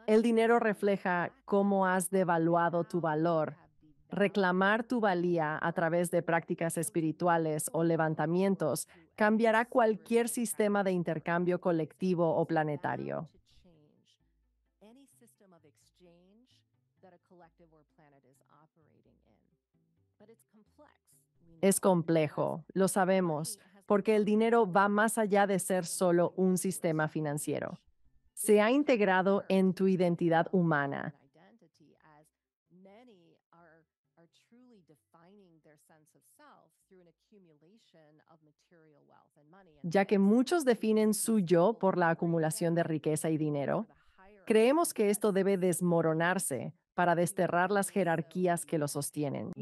El dinero refleja cómo has devaluado tu valor. Reclamar tu valía a través de prácticas espirituales o levantamientos cambiará cualquier sistema de intercambio colectivo o planetario. Es complejo, lo sabemos, porque el dinero va más allá de ser solo un sistema financiero. Se ha integrado en tu identidad humana, ya que muchos definen su yo por la acumulación de riqueza y dinero. Creemos que esto debe desmoronarse para desterrar las jerarquías que lo sostienen.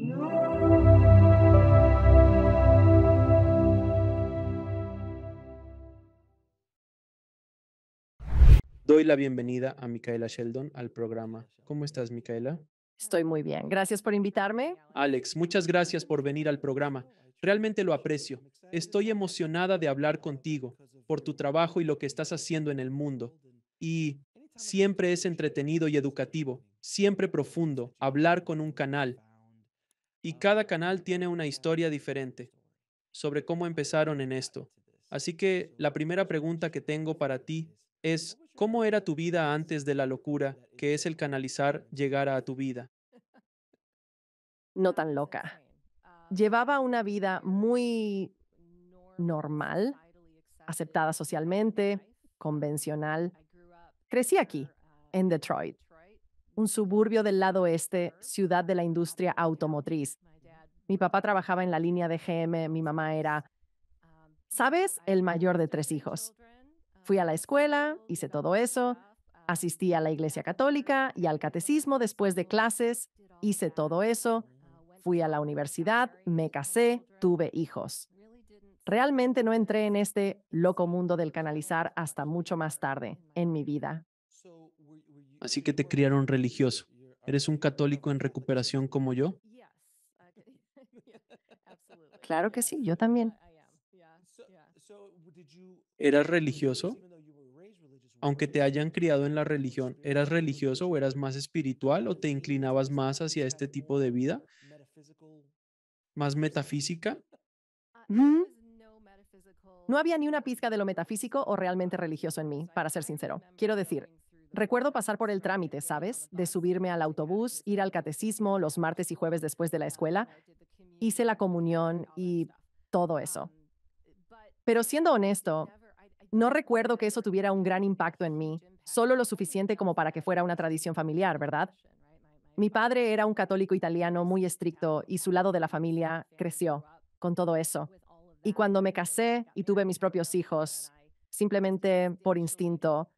Doy la bienvenida a Micaela Sheldon al programa. ¿Cómo estás, Micaela? Estoy muy bien. Gracias por invitarme. Alex, muchas gracias por venir al programa. Realmente lo aprecio. Estoy emocionada de hablar contigo por tu trabajo y lo que estás haciendo en el mundo. Y siempre es entretenido y educativo, siempre profundo, hablar con un canal. Y cada canal tiene una historia diferente sobre cómo empezaron en esto. Así que la primera pregunta que tengo para ti es, ¿cómo era tu vida antes de la locura que es el canalizar llegara a tu vida? No tan loca. Llevaba una vida muy normal, aceptada socialmente, convencional. Crecí aquí, en Detroit, un suburbio del lado oeste, ciudad de la industria automotriz. Mi papá trabajaba en la línea de GM, mi mamá era, ¿sabes?, el mayor de tres hijos. Fui a la escuela, hice todo eso, asistí a la iglesia católica y al catecismo después de clases, hice todo eso, fui a la universidad, me casé, tuve hijos. Realmente no entré en este loco mundo del canalizar hasta mucho más tarde en mi vida. Así que te criaron religioso. ¿Eres un católico en recuperación como yo? Claro que sí, yo también. ¿Eras religioso? Aunque te hayan criado en la religión, ¿eras religioso o eras más espiritual o te inclinabas más hacia este tipo de vida? ¿Más metafísica? Mm, No había ni una pizca de lo metafísico o realmente religioso en mí, para ser sincero. Quiero decir, recuerdo pasar por el trámite, ¿sabes? De subirme al autobús, ir al catecismo los martes y jueves después de la escuela. Hice la comunión y todo eso. Pero siendo honesto, no recuerdo que eso tuviera un gran impacto en mí, solo lo suficiente como para que fuera una tradición familiar, ¿verdad? Mi padre era un católico italiano muy estricto y su lado de la familia creció con todo eso. Y cuando me casé y tuve mis propios hijos, simplemente por instinto,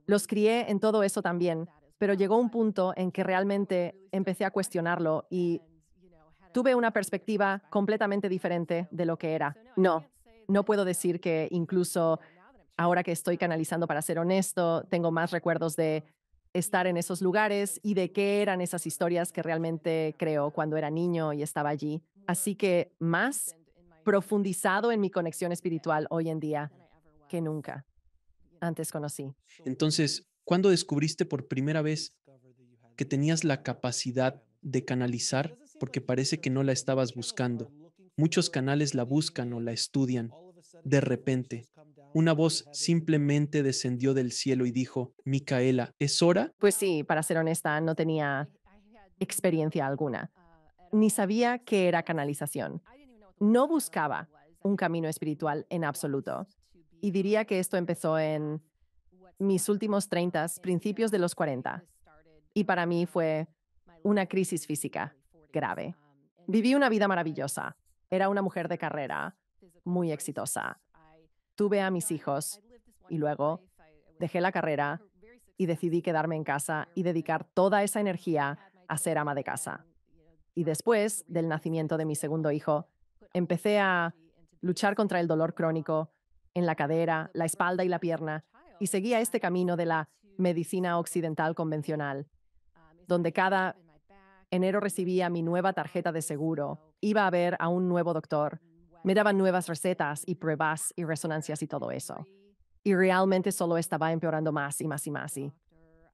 los crié en todo eso también, pero llegó un punto en que realmente empecé a cuestionarlo y tuve una perspectiva completamente diferente de lo que era. No, no puedo decir que incluso ahora que estoy canalizando para ser honesto, tengo más recuerdos de estar en esos lugares y de qué eran esas historias que realmente creo cuando era niño y estaba allí. Así que más profundizado en mi conexión espiritual hoy en día que nunca antes conocí. Entonces, ¿cuándo descubriste por primera vez que tenías la capacidad de canalizar? Porque parece que no la estabas buscando. Muchos canales la buscan o la estudian. De repente, una voz simplemente descendió del cielo y dijo, Micaela, ¿es hora? Pues sí, para ser honesta, no tenía experiencia alguna, ni sabía qué era canalización. No buscaba un camino espiritual en absoluto. Y diría que esto empezó en mis últimos 30, principios de los 40. Y para mí fue una crisis física grave. Viví una vida maravillosa. Era una mujer de carrera, muy exitosa. Tuve a mis hijos y luego dejé la carrera y decidí quedarme en casa y dedicar toda esa energía a ser ama de casa. Y después del nacimiento de mi segundo hijo, empecé a luchar contra el dolor crónico en la cadera, la espalda y la pierna, y seguía este camino de la medicina occidental convencional, donde cada enero recibía mi nueva tarjeta de seguro, iba a ver a un nuevo doctor, me daban nuevas recetas y pruebas y resonancias y todo eso. Y realmente solo estaba empeorando más y más y más.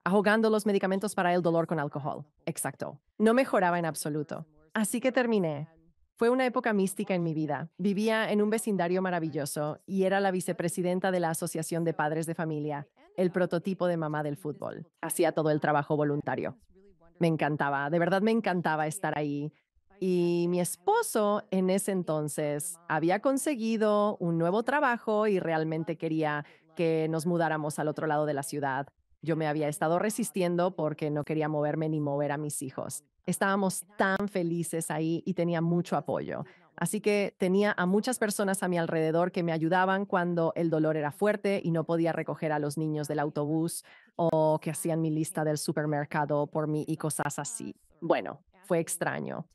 ahogando los medicamentos para el dolor con alcohol. Exacto. No mejoraba en absoluto. Así que terminé. Fue una época mística en mi vida. Vivía en un vecindario maravilloso y era la vicepresidenta de la Asociación de Padres de Familia, el prototipo de mamá del fútbol. Hacía todo el trabajo voluntario. Me encantaba, de verdad me encantaba estar ahí. Y mi esposo en ese entonces había conseguido un nuevo trabajo y realmente quería que nos mudáramos al otro lado de la ciudad. Yo me había estado resistiendo porque no quería moverme ni mover a mis hijos. Estábamos tan felices ahí y tenía mucho apoyo. Así que tenía a muchas personas a mi alrededor que me ayudaban cuando el dolor era fuerte y no podía recoger a los niños del autobús o que hacían mi lista del supermercado por mí y cosas así. Bueno, fue extraño.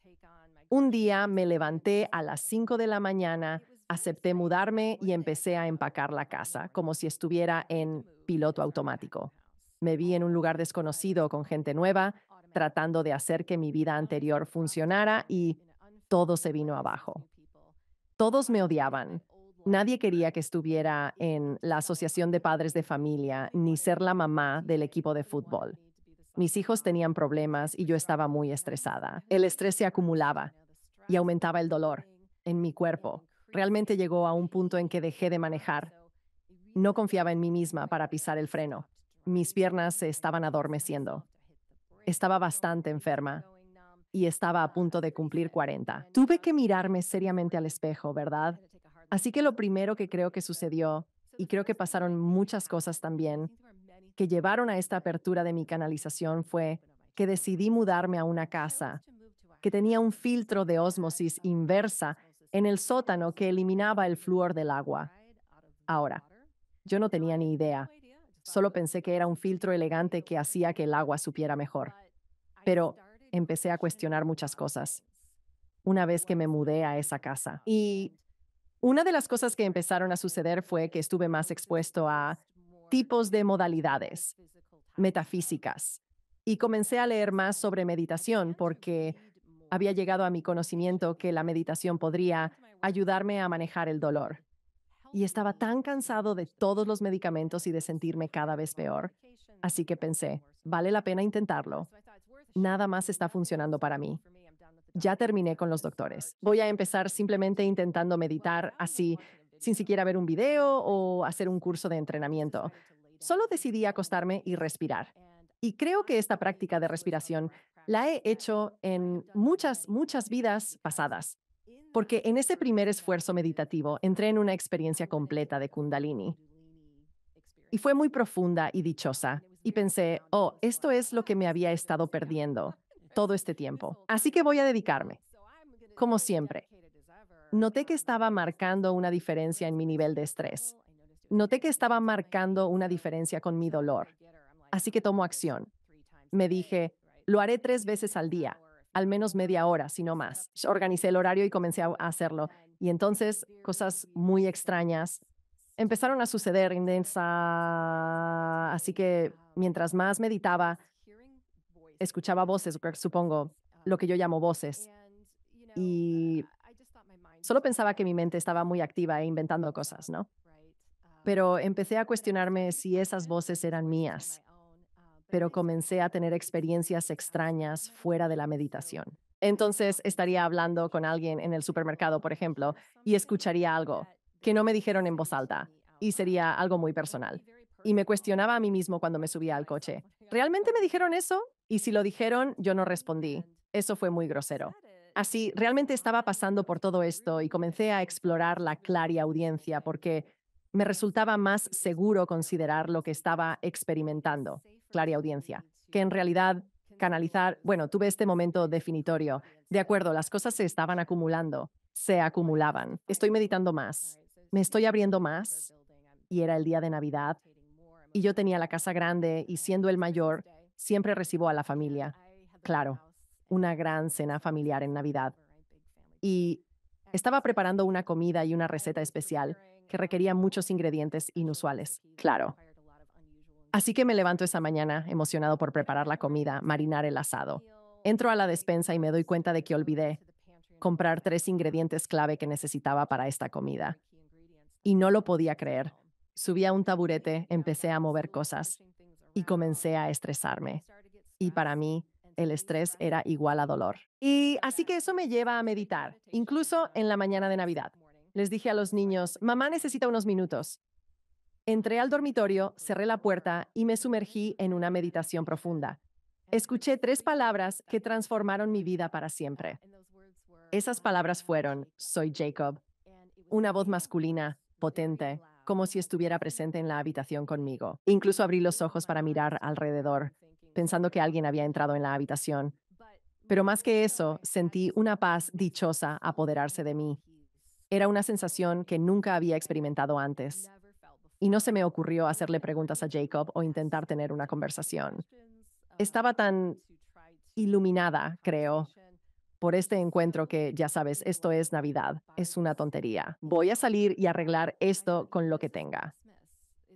Un día me levanté a las 5 de la mañana, acepté mudarme y empecé a empacar la casa, como si estuviera en piloto automático. Me vi en un lugar desconocido con gente nueva, tratando de hacer que mi vida anterior funcionara y todo se vino abajo. Todos me odiaban. Nadie quería que estuviera en la Asociación de Padres de Familia ni ser la mamá del equipo de fútbol. Mis hijos tenían problemas y yo estaba muy estresada. El estrés se acumulaba y aumentaba el dolor en mi cuerpo. Realmente llegó a un punto en que dejé de manejar. No confiaba en mí misma para pisar el freno. Mis piernas se estaban adormeciendo. Estaba bastante enferma y estaba a punto de cumplir 40. Tuve que mirarme seriamente al espejo, ¿verdad? Así que lo primero que creo que sucedió, y creo que pasaron muchas cosas también, que llevaron a esta apertura de mi canalización fue que decidí mudarme a una casa que tenía un filtro de ósmosis inversa en el sótano que eliminaba el flúor del agua. Ahora, yo no tenía ni idea. Solo pensé que era un filtro elegante que hacía que el agua supiera mejor. Pero empecé a cuestionar muchas cosas una vez que me mudé a esa casa. Y una de las cosas que empezaron a suceder fue que estuve más expuesto a tipos de modalidades metafísicas y comencé a leer más sobre meditación porque había llegado a mi conocimiento que la meditación podría ayudarme a manejar el dolor. Y estaba tan cansado de todos los medicamentos y de sentirme cada vez peor. Así que pensé, vale la pena intentarlo. Nada más está funcionando para mí. Ya terminé con los doctores. Voy a empezar simplemente intentando meditar así, sin siquiera ver un video o hacer un curso de entrenamiento. Solo decidí acostarme y respirar. Y creo que esta práctica de respiración la he hecho en muchas vidas pasadas, porque en ese primer esfuerzo meditativo entré en una experiencia completa de Kundalini. Y fue muy profunda y dichosa. Y pensé, oh, esto es lo que me había estado perdiendo todo este tiempo. Así que voy a dedicarme. Como siempre, noté que estaba marcando una diferencia en mi nivel de estrés. Noté que estaba marcando una diferencia con mi dolor. Así que tomo acción. Me dije, lo haré 3 veces al día, al menos media hora, si no más. Organicé el horario y comencé a hacerlo. Y entonces, cosas muy extrañas empezaron a suceder en esa. Así que mientras más meditaba, escuchaba voces, supongo, lo que yo llamo voces. Y solo pensaba que mi mente estaba muy activa e inventando cosas, ¿no? Pero empecé a cuestionarme si esas voces eran mías, pero comencé a tener experiencias extrañas fuera de la meditación. Entonces estaría hablando con alguien en el supermercado, por ejemplo, y escucharía algo que no me dijeron en voz alta, y sería algo muy personal. Y me cuestionaba a mí mismo cuando me subía al coche. ¿Realmente me dijeron eso? Y si lo dijeron, yo no respondí. Eso fue muy grosero. Así, realmente estaba pasando por todo esto y comencé a explorar la clariaudiencia porque me resultaba más seguro considerar lo que estaba experimentando, clariaudiencia, que en realidad canalizar, bueno, tuve este momento definitorio. De acuerdo, las cosas se estaban acumulando, se acumulaban. Estoy meditando más, me estoy abriendo más, y era el día de Navidad, y yo tenía la casa grande y siendo el mayor, siempre recibo a la familia. Claro, una gran cena familiar en Navidad. Y estaba preparando una comida y una receta especial que requería muchos ingredientes inusuales. Claro. Así que me levanto esa mañana emocionado por preparar la comida, marinar el asado. Entro a la despensa y me doy cuenta de que olvidé comprar 3 ingredientes clave que necesitaba para esta comida. Y no lo podía creer. Subí a un taburete, empecé a mover cosas y comencé a estresarme. Y para mí, el estrés era igual a dolor. Y así que eso me lleva a meditar, incluso en la mañana de Navidad. Les dije a los niños, mamá necesita unos minutos. Entré al dormitorio, cerré la puerta y me sumergí en una meditación profunda. Escuché 3 palabras que transformaron mi vida para siempre. Esas palabras fueron, soy Jacob, una voz masculina, potente, como si estuviera presente en la habitación conmigo. Incluso abrí los ojos para mirar alrededor, pensando que alguien había entrado en la habitación. Pero más que eso, sentí una paz dichosa apoderarse de mí. Era una sensación que nunca había experimentado antes. Y no se me ocurrió hacerle preguntas a Jacob o intentar tener una conversación. Estaba tan iluminada, creo, por este encuentro que, ya sabes, esto es Navidad, es una tontería. Voy a salir y arreglar esto con lo que tenga.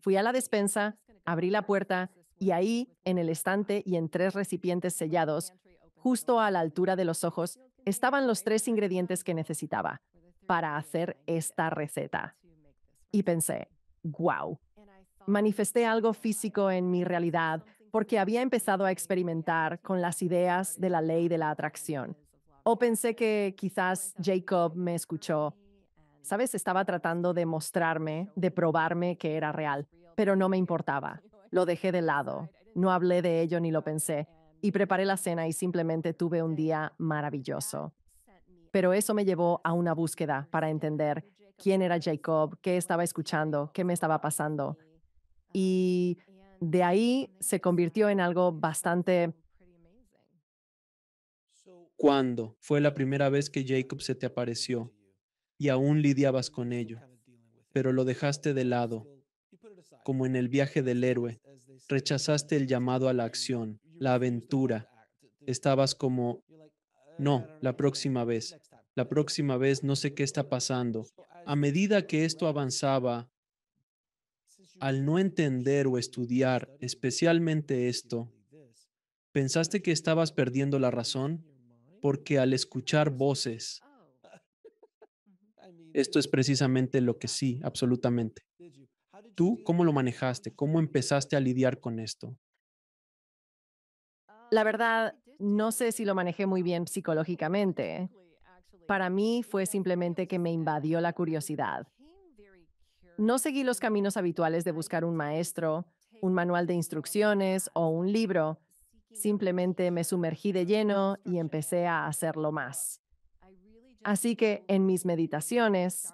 Fui a la despensa, abrí la puerta y ahí, en el estante y en 3 recipientes sellados, justo a la altura de los ojos, estaban los 3 ingredientes que necesitaba para hacer esta receta. Y pensé, wow, manifesté algo físico en mi realidad porque había empezado a experimentar con las ideas de la ley de la atracción. O pensé que quizás Jacob me escuchó. ¿Sabes? Estaba tratando de mostrarme, de probarme que era real, pero no me importaba. Lo dejé de lado. No hablé de ello ni lo pensé. Y preparé la cena y simplemente tuve un día maravilloso. Pero eso me llevó a una búsqueda para entender quién era Jacob, qué estaba escuchando, qué me estaba pasando. Y de ahí se convirtió en algo bastante. ¿Cuándo fue la primera vez que Jacob se te apareció y aún lidiabas con ello, pero lo dejaste de lado, como en el viaje del héroe? Rechazaste el llamado a la acción, la aventura. Estabas como, no, la próxima vez no sé qué está pasando. A medida que esto avanzaba, al no entender o estudiar especialmente esto, ¿pensaste que estabas perdiendo la razón? Porque al escuchar voces, esto es precisamente lo que sí, absolutamente. ¿Tú cómo lo manejaste? ¿Cómo empezaste a lidiar con esto? La verdad, no sé si lo manejé muy bien psicológicamente. Para mí fue simplemente que me invadió la curiosidad. No seguí los caminos habituales de buscar un maestro, un manual de instrucciones o un libro. Simplemente me sumergí de lleno y empecé a hacerlo más. Así que en mis meditaciones,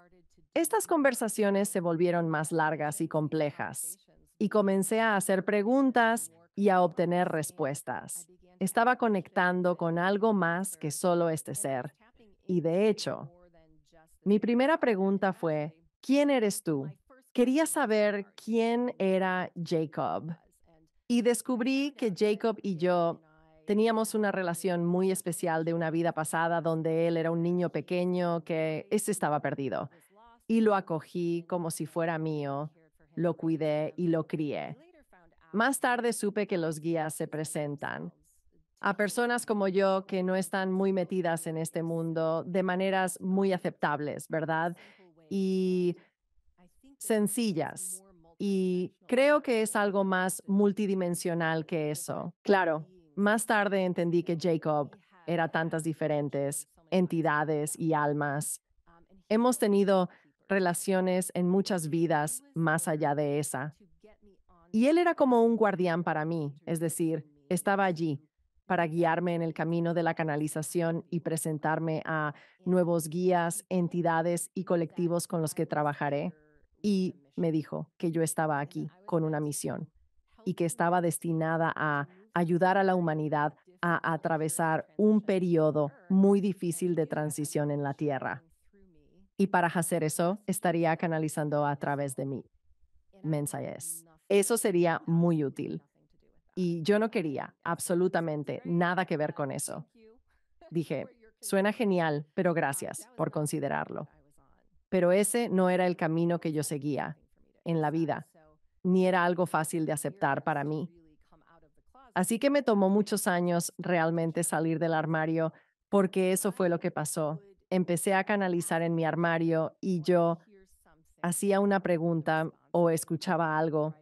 estas conversaciones se volvieron más largas y complejas, y comencé a hacer preguntas y a obtener respuestas. Estaba conectando con algo más que solo este ser. Y de hecho, mi primera pregunta fue, ¿quién eres tú? Quería saber quién era Jacob. Y descubrí que Jacob y yo teníamos una relación muy especial de una vida pasada donde él era un niño pequeño que ese estaba perdido. Y lo acogí como si fuera mío, lo cuidé y lo crié. Más tarde supe que los guías se presentan a personas como yo que no están muy metidas en este mundo de maneras muy aceptables, ¿verdad? Y sencillas. Y creo que es algo más multidimensional que eso. Claro, más tarde entendí que Jacob era tantas diferentes entidades y almas. Hemos tenido relaciones en muchas vidas más allá de esa. Y él era como un guardián para mí, es decir, estaba allí para guiarme en el camino de la canalización y presentarme a nuevos guías, entidades y colectivos con los que trabajaré. Y me dijo que yo estaba aquí con una misión y que estaba destinada a ayudar a la humanidad a atravesar un periodo muy difícil de transición en la Tierra. Y para hacer eso, estaría canalizando a través de mí mensajes. Eso sería muy útil. Y yo no quería absolutamente nada que ver con eso. Dije, suena genial, pero gracias por considerarlo. Pero ese no era el camino que yo seguía en la vida, ni era algo fácil de aceptar para mí. Así que me tomó muchos años realmente salir del armario porque eso fue lo que pasó. Empecé a canalizar en mi armario y yo hacía una pregunta o escuchaba algo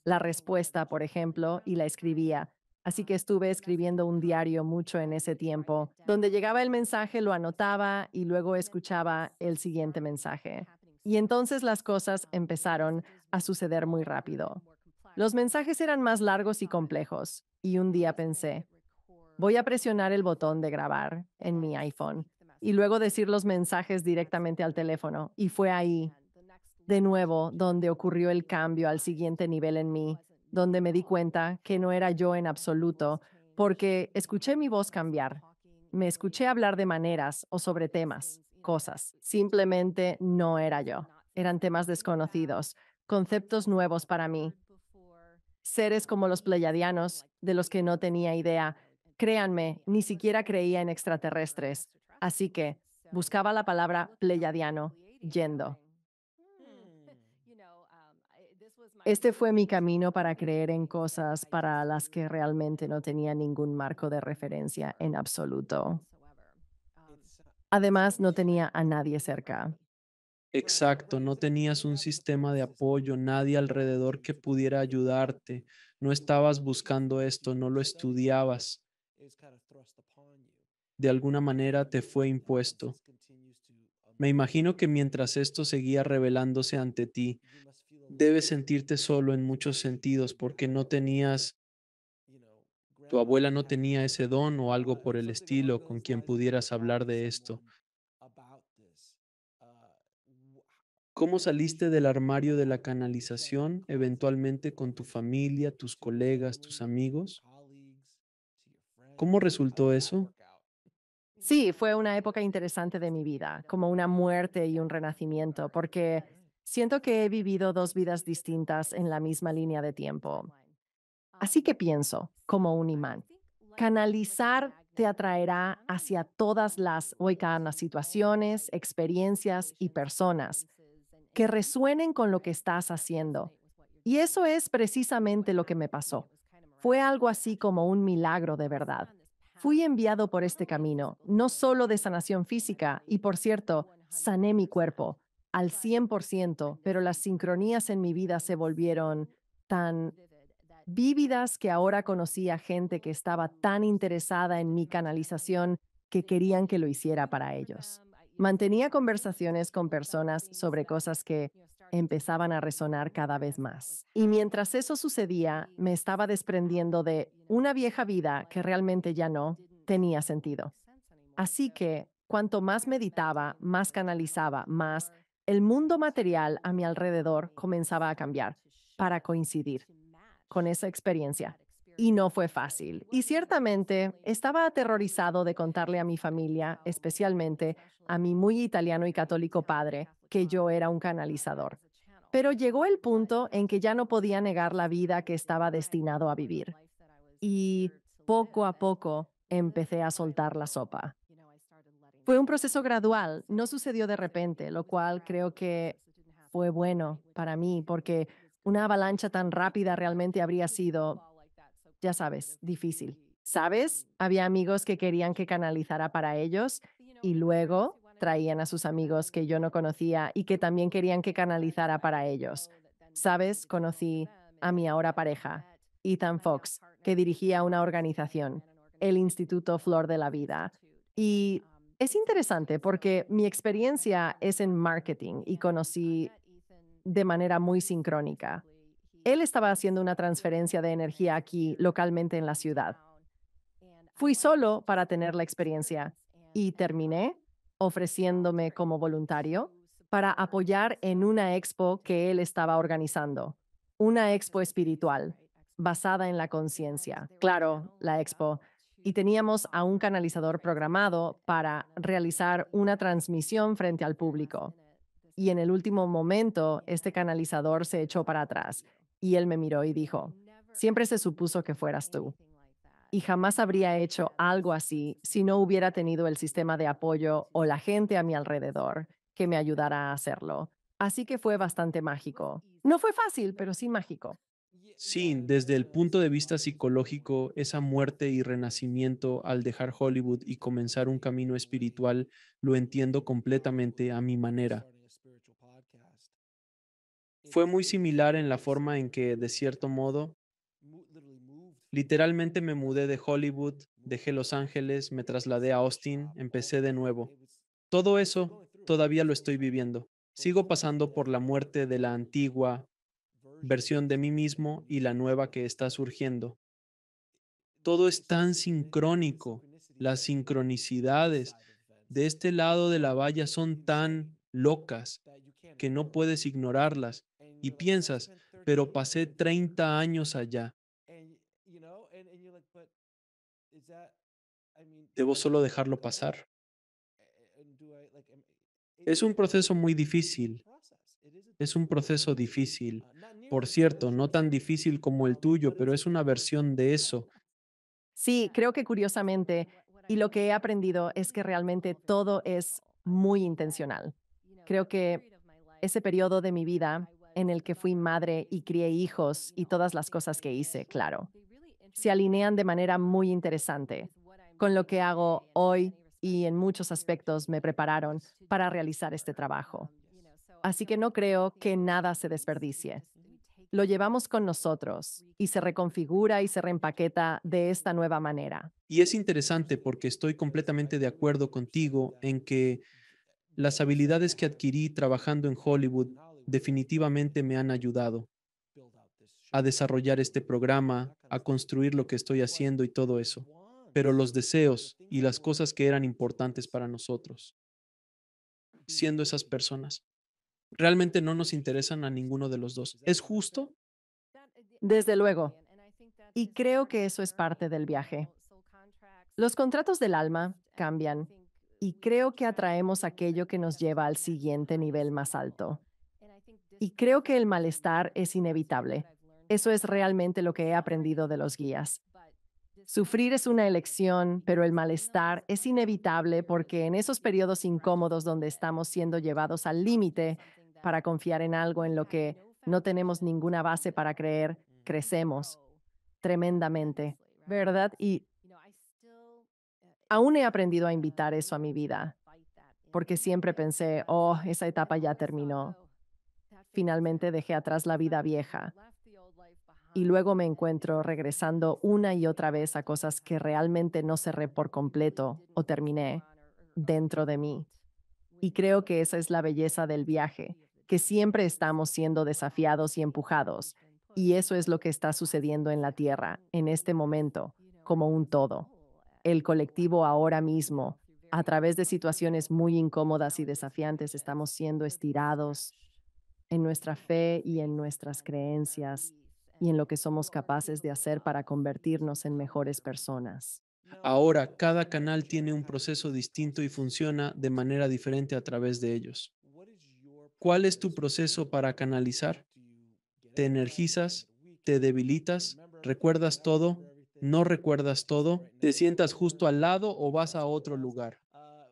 la respuesta, por ejemplo, y la escribía. Así que estuve escribiendo un diario mucho en ese tiempo, donde llegaba el mensaje, lo anotaba y luego escuchaba el siguiente mensaje. Y entonces las cosas empezaron a suceder muy rápido. Los mensajes eran más largos y complejos, y un día pensé, voy a presionar el botón de grabar en mi iPhone y luego decir los mensajes directamente al teléfono. Y fue ahí, de nuevo, donde ocurrió el cambio al siguiente nivel en mí, donde me di cuenta que no era yo en absoluto, porque escuché mi voz cambiar. Me escuché hablar de maneras o sobre temas, cosas. Simplemente no era yo. Eran temas desconocidos, conceptos nuevos para mí, seres como los pleiadianos, de los que no tenía idea. Créanme, ni siquiera creía en extraterrestres. Así que buscaba la palabra pleiadiano, yendo. Este fue mi camino para creer en cosas para las que realmente no tenía ningún marco de referencia en absoluto. Además, no tenía a nadie cerca. Exacto, no tenías un sistema de apoyo, nadie alrededor que pudiera ayudarte. No estabas buscando esto, no lo estudiabas. De alguna manera te fue impuesto. Me imagino que mientras esto seguía revelándose ante ti, debes sentirte solo en muchos sentidos porque no tenías, tu abuela no tenía ese don o algo por el estilo con quien pudieras hablar de esto. ¿Cómo saliste del armario de la canalización eventualmente con tu familia, tus colegas, tus amigos? ¿Cómo resultó eso? Sí, fue una época interesante de mi vida, como una muerte y un renacimiento, porque siento que he vivido dos vidas distintas en la misma línea de tiempo. Así que pienso, como un imán, canalizar te atraerá hacia todas las situaciones, experiencias y personas que resuenen con lo que estás haciendo. Y eso es precisamente lo que me pasó. Fue algo así como un milagro de verdad. Fui enviado por este camino, no solo de sanación física, y por cierto, sané mi cuerpo al 100%, pero las sincronías en mi vida se volvieron tan vívidas que ahora conocía gente que estaba tan interesada en mi canalización que querían que lo hiciera para ellos. Mantenía conversaciones con personas sobre cosas que empezaban a resonar cada vez más. Y mientras eso sucedía, me estaba desprendiendo de una vieja vida que realmente ya no tenía sentido. Así que, cuanto más meditaba, más canalizaba, más el mundo material a mi alrededor comenzaba a cambiar para coincidir con esa experiencia. Y no fue fácil. Y ciertamente estaba aterrorizado de contarle a mi familia, especialmente a mi muy italiano y católico padre, que yo era un canalizador. Pero llegó el punto en que ya no podía negar la vida que estaba destinado a vivir. Y poco a poco empecé a soltar la sopa. Fue un proceso gradual, no sucedió de repente, lo cual creo que fue bueno para mí, porque una avalancha tan rápida realmente habría sido, ya sabes, difícil. ¿Sabes? Había amigos que querían que canalizara para ellos y luego traían a sus amigos que yo no conocía y que también querían que canalizara para ellos. ¿Sabes? Conocí a mi ahora pareja, Ethan Fox, que dirigía una organización, el Instituto Flor de la Vida. Y es interesante porque mi experiencia es en marketing y conocí de manera muy sincrónica. Él estaba haciendo una transferencia de energía aquí localmente en la ciudad. Fui solo para tener la experiencia y terminé ofreciéndome como voluntario para apoyar en una expo que él estaba organizando, una expo espiritual basada en la conciencia. Claro, la expo. Y teníamos a un canalizador programado para realizar una transmisión frente al público. Y en el último momento, este canalizador se echó para atrás y él me miró y dijo, siempre se supuso que fueras tú. Y jamás habría hecho algo así si no hubiera tenido el sistema de apoyo o la gente a mi alrededor que me ayudara a hacerlo. Así que fue bastante mágico. No fue fácil, pero sí mágico. Sí, desde el punto de vista psicológico, esa muerte y renacimiento al dejar Hollywood y comenzar un camino espiritual, lo entiendo completamente a mi manera. Fue muy similar en la forma en que, de cierto modo, literalmente me mudé de Hollywood, dejé Los Ángeles, me trasladé a Austin, empecé de nuevo. Todo eso todavía lo estoy viviendo. Sigo pasando por la muerte de la antigua versión de mí mismo y la nueva que está surgiendo. Todo es tan sincrónico. Las sincronicidades de este lado de la valla son tan locas que no puedes ignorarlas. Y piensas, pero pasé 30 años allá. Debo solo dejarlo pasar. Es un proceso muy difícil. Es un proceso difícil. Por cierto, no tan difícil como el tuyo, pero es una versión de eso. Sí, creo que curiosamente, y lo que he aprendido es que realmente todo es muy intencional. Creo que ese periodo de mi vida en el que fui madre y crié hijos y todas las cosas que hice, claro, se alinean de manera muy interesante con lo que hago hoy y en muchos aspectos me prepararon para realizar este trabajo. Así que no creo que nada se desperdicie. Lo llevamos con nosotros y se reconfigura y se reempaqueta de esta nueva manera. Y es interesante porque estoy completamente de acuerdo contigo en que las habilidades que adquirí trabajando en Hollywood definitivamente me han ayudado a desarrollar este programa, a construir lo que estoy haciendo y todo eso. Pero los deseos y las cosas que eran importantes para nosotros, siendo esas personas, realmente no nos interesan a ninguno de los dos. ¿Es justo? Desde luego. Y creo que eso es parte del viaje. Los contratos del alma cambian y creo que atraemos aquello que nos lleva al siguiente nivel más alto. Y creo que el malestar es inevitable. Eso es realmente lo que he aprendido de los guías. Sufrir es una elección, pero el malestar es inevitable porque en esos periodos incómodos donde estamos siendo llevados al límite para confiar en algo en lo que no tenemos ninguna base para creer, crecemos tremendamente, ¿verdad? Y aún he aprendido a invitar eso a mi vida, porque siempre pensé, oh, esa etapa ya terminó. Finalmente dejé atrás la vida vieja y luego me encuentro regresando una y otra vez a cosas que realmente no cerré por completo o terminé dentro de mí. Y creo que esa es la belleza del viaje, que siempre estamos siendo desafiados y empujados. Y eso es lo que está sucediendo en la Tierra, en este momento, como un todo. El colectivo ahora mismo, a través de situaciones muy incómodas y desafiantes, estamos siendo estirados en nuestra fe y en nuestras creencias y en lo que somos capaces de hacer para convertirnos en mejores personas. Ahora, cada canal tiene un proceso distinto y funciona de manera diferente a través de ellos. ¿Cuál es tu proceso para canalizar? ¿Te energizas? ¿Te debilitas? ¿Recuerdas todo? ¿No recuerdas todo? ¿Te sientas justo al lado o vas a otro lugar?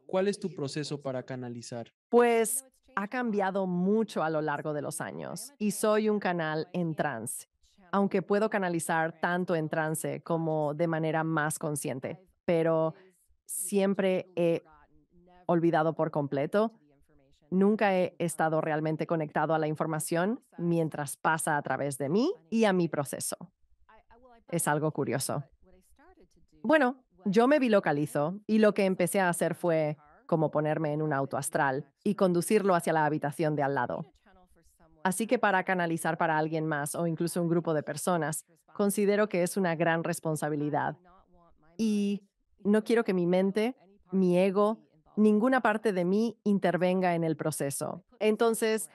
¿Cuál es tu proceso para canalizar? Pues ha cambiado mucho a lo largo de los años y soy un canal en trance, aunque puedo canalizar tanto en trance como de manera más consciente, pero siempre he olvidado por completo. Nunca he estado realmente conectado a la información mientras pasa a través de mí y a mi proceso. Es algo curioso. Bueno, yo me bilocalizo y lo que empecé a hacer fue como ponerme en un auto astral y conducirlo hacia la habitación de al lado. Así que para canalizar para alguien más o incluso un grupo de personas, considero que es una gran responsabilidad. Y no quiero que mi mente, mi ego, ninguna parte de mí intervenga en el proceso. Entonces,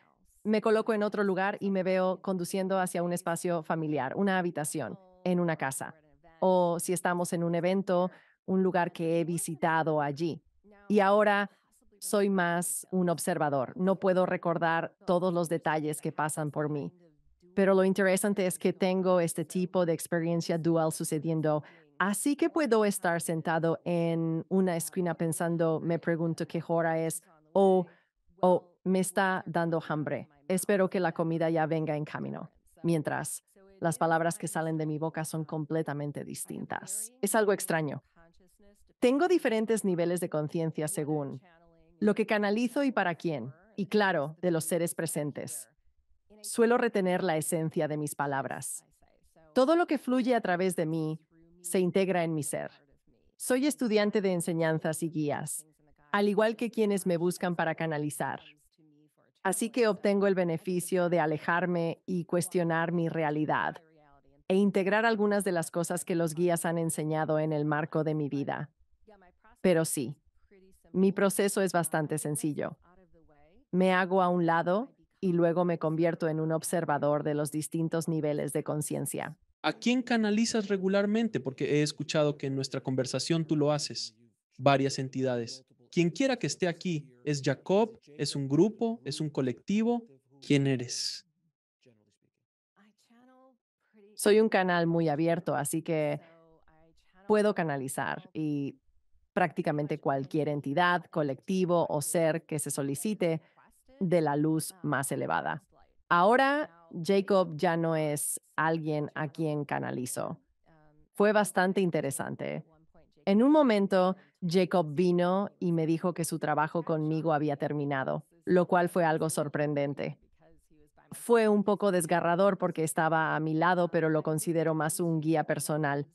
me coloco en otro lugar y me veo conduciendo hacia un espacio familiar, una habitación, en una casa. O si estamos en un evento, un lugar que he visitado allí. Y ahora soy más un observador. No puedo recordar todos los detalles que pasan por mí. Pero lo interesante es que tengo este tipo de experiencia dual sucediendo. Así que puedo estar sentado en una esquina pensando, me pregunto qué hora es, o me está dando hambre. Espero que la comida ya venga en camino. Mientras, las palabras que salen de mi boca son completamente distintas. Es algo extraño. Tengo diferentes niveles de conciencia según lo que canalizo y para quién. Y claro, de los seres presentes. Suelo retener la esencia de mis palabras. Todo lo que fluye a través de mí se integra en mi ser. Soy estudiante de enseñanzas y guías, al igual que quienes me buscan para canalizar. Así que obtengo el beneficio de alejarme y cuestionar mi realidad e integrar algunas de las cosas que los guías han enseñado en el marco de mi vida. Pero sí, mi proceso es bastante sencillo. Me hago a un lado y luego me convierto en un observador de los distintos niveles de conciencia. ¿A quién canalizas regularmente? Porque he escuchado que en nuestra conversación tú lo haces. Varias entidades. Quien quiera que esté aquí, ¿es Jacob? ¿Es un grupo? ¿Es un colectivo? ¿Quién eres? Soy un canal muy abierto, así que puedo canalizar y prácticamente cualquier entidad, colectivo o ser que se solicite de la luz más elevada. Ahora, Jacob ya no es alguien a quien canalizo. Fue bastante interesante. En un momento, Jacob vino y me dijo que su trabajo conmigo había terminado, lo cual fue algo sorprendente. Fue un poco desgarrador porque estaba a mi lado, pero lo considero más un guía personal.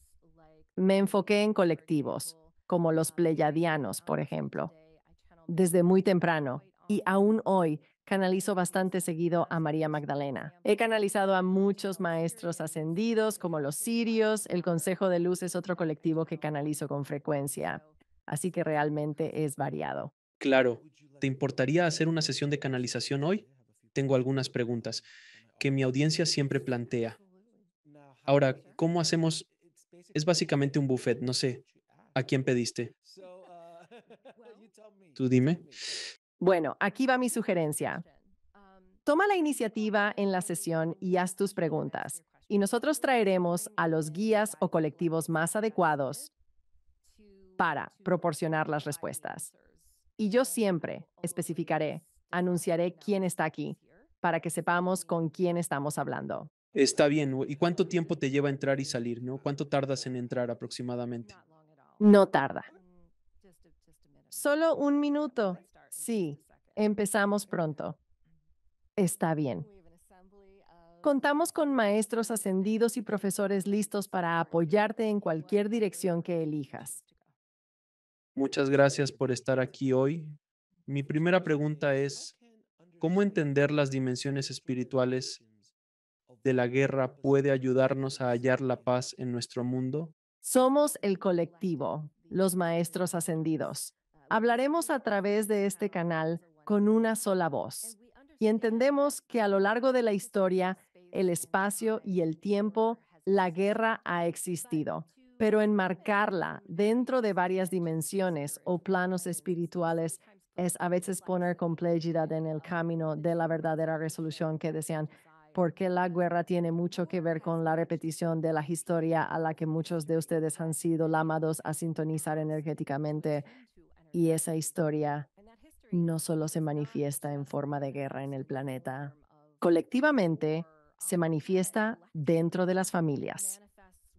Me enfoqué en colectivos, como los pleyadianos, por ejemplo, desde muy temprano, y aún hoy canalizo bastante seguido a María Magdalena. He canalizado a muchos maestros ascendidos, como los sirios. El Consejo de Luz es otro colectivo que canalizo con frecuencia, así que realmente es variado. Claro. ¿Te importaría hacer una sesión de canalización hoy? Tengo algunas preguntas que mi audiencia siempre plantea. Ahora, ¿cómo hacemos? Es básicamente un buffet, no sé. ¿A quién pediste? Tú dime. Bueno, aquí va mi sugerencia. Toma la iniciativa en la sesión y haz tus preguntas, y nosotros traeremos a los guías o colectivos más adecuados para proporcionar las respuestas. Y yo siempre especificaré, anunciaré quién está aquí, para que sepamos con quién estamos hablando. Está bien. ¿Y cuánto tiempo te lleva entrar y salir, no? ¿Cuánto tardas en entrar aproximadamente? No tarda. Solo un minuto. Sí, empezamos pronto. Está bien. Contamos con maestros ascendidos y profesores listos para apoyarte en cualquier dirección que elijas. Muchas gracias por estar aquí hoy. Mi primera pregunta es, ¿cómo entender las dimensiones espirituales de la guerra puede ayudarnos a hallar la paz en nuestro mundo? Somos el colectivo, los maestros ascendidos. Hablaremos a través de este canal con una sola voz. Y entendemos que a lo largo de la historia, el espacio y el tiempo, la guerra ha existido. Pero enmarcarla dentro de varias dimensiones o planos espirituales es a veces poner complejidad en el camino de la verdadera resolución que desean, porque la guerra tiene mucho que ver con la repetición de la historia a la que muchos de ustedes han sido llamados a sintonizar energéticamente, y esa historia no solo se manifiesta en forma de guerra en el planeta. Colectivamente, se manifiesta dentro de las familias,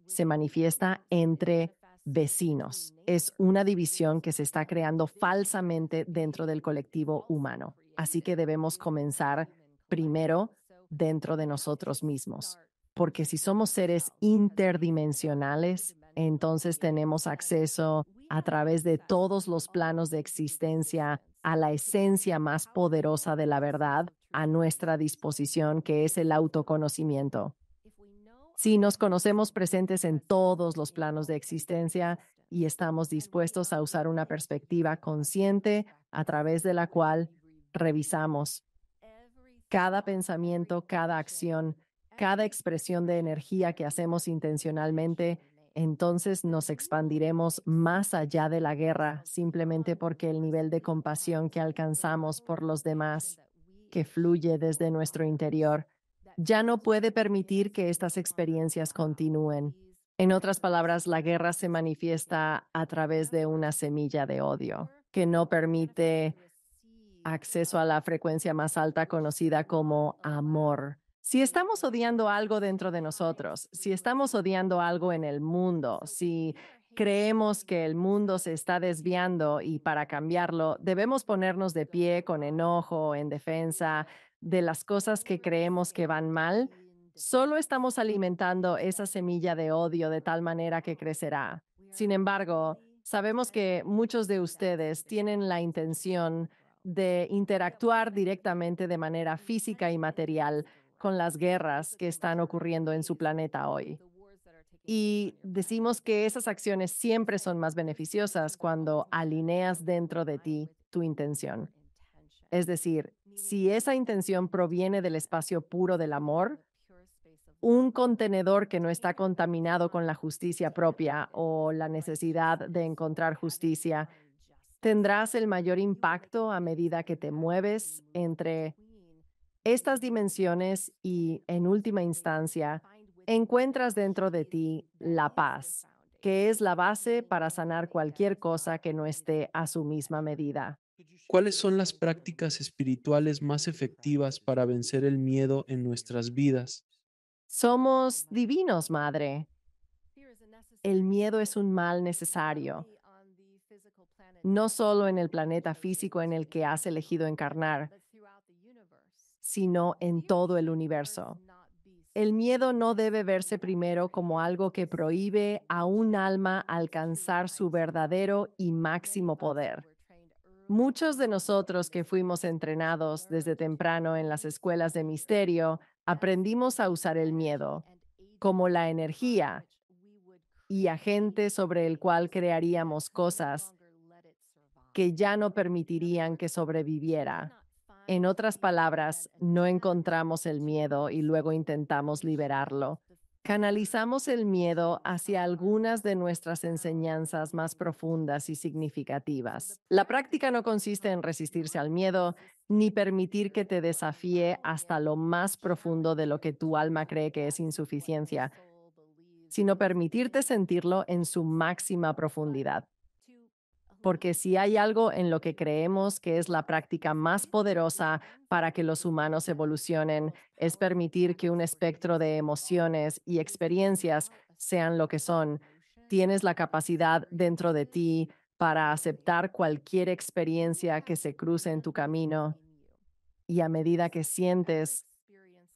se manifiesta entre vecinos. Es una división que se está creando falsamente dentro del colectivo humano. Así que debemos comenzar primero dentro de nosotros mismos. Porque si somos seres interdimensionales, entonces tenemos acceso a través de todos los planos de existencia a la esencia más poderosa de la verdad a nuestra disposición, que es el autoconocimiento. Si nos conocemos presentes en todos los planos de existencia y estamos dispuestos a usar una perspectiva consciente a través de la cual revisamos cada pensamiento, cada acción, cada expresión de energía que hacemos intencionalmente, entonces nos expandiremos más allá de la guerra, simplemente porque el nivel de compasión que alcanzamos por los demás, que fluye desde nuestro interior, ya no puede permitir que estas experiencias continúen. En otras palabras, la guerra se manifiesta a través de una semilla de odio, que no permite acceso a la frecuencia más alta conocida como amor. Si estamos odiando algo dentro de nosotros, si estamos odiando algo en el mundo, si creemos que el mundo se está desviando y para cambiarlo debemos ponernos de pie con enojo, en defensa, de las cosas que creemos que van mal, solo estamos alimentando esa semilla de odio de tal manera que crecerá. Sin embargo, sabemos que muchos de ustedes tienen la intención de interactuar directamente de manera física y material con las guerras que están ocurriendo en su planeta hoy. Y decimos que esas acciones siempre son más beneficiosas cuando alineas dentro de ti tu intención. Es decir, si esa intención proviene del espacio puro del amor, un contenedor que no está contaminado con la justicia propia o la necesidad de encontrar justicia, tendrás el mayor impacto a medida que te mueves entre estas dimensiones y, en última instancia, encuentras dentro de ti la paz, que es la base para sanar cualquier cosa que no esté a su misma medida. ¿Cuáles son las prácticas espirituales más efectivas para vencer el miedo en nuestras vidas? Somos divinos, Madre. El miedo es un mal necesario, no solo en el planeta físico en el que has elegido encarnar, sino en todo el universo. El miedo no debe verse primero como algo que prohíbe a un alma alcanzar su verdadero y máximo poder. Muchos de nosotros que fuimos entrenados desde temprano en las escuelas de misterio, aprendimos a usar el miedo como la energía y agente sobre el cual crearíamos cosas que ya no permitirían que sobreviviera. En otras palabras, no encontramos el miedo y luego intentamos liberarlo. Canalizamos el miedo hacia algunas de nuestras enseñanzas más profundas y significativas. La práctica no consiste en resistirse al miedo ni permitir que te desafíe hasta lo más profundo de lo que tu alma cree que es insuficiencia, sino permitirte sentirlo en su máxima profundidad. Porque si hay algo en lo que creemos que es la práctica más poderosa para que los humanos evolucionen, es permitir que un espectro de emociones y experiencias sean lo que son. Tienes la capacidad dentro de ti para aceptar cualquier experiencia que se cruce en tu camino y a medida que sientes